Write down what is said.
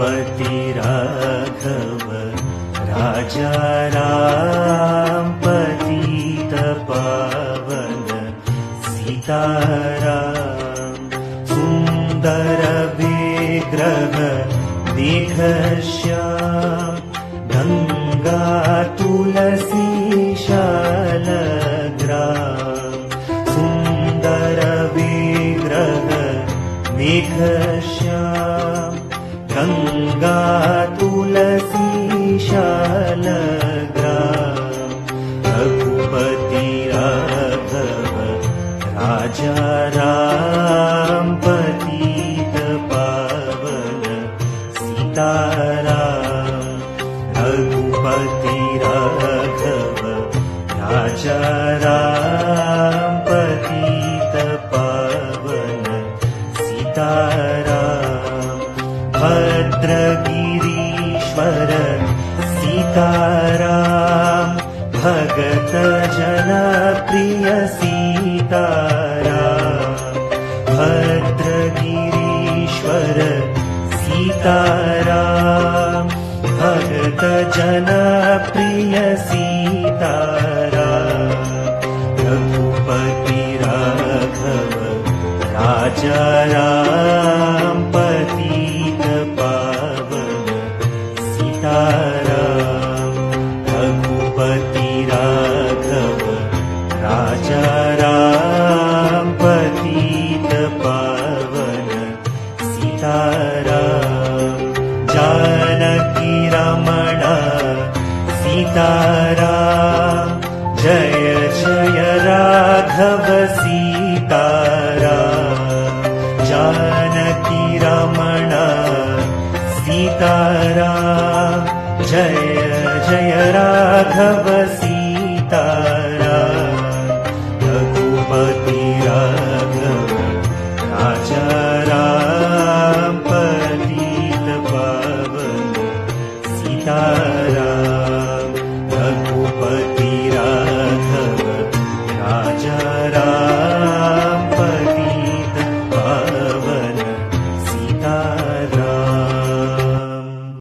रघुपति राघव राजा राम पतित पावन सीताराम। सुंदर विग्रह देख श्याम गंगा तुलसी शालग्राम। सुंदर विग्रह देख श्याम गंगा तुलसी शालग्राम। रघुपति राघव राजा राम पतित पावन सीताराम। रघुपति राघव राजा राम पतित पावन सीताराम। भद्रगिरीश्वर सीताराम भगत जन प्रिय सीताराम। भद्रगिरीश्वर सीताराम भगत जन प्रिय सीताराम। रघुपति राघव राजा राम पतित पावन सीताराम। रघुपति राघव राजा राम पतित पावन सीताराम। जानकी रमण सीताराम जय जय राघव सीताराम। जानकी रमण सीताराम जय जय राघव सीताराम। रघुपति राघव राजा राम पतित पावन सीताराम। रघुपति राघव राजा राम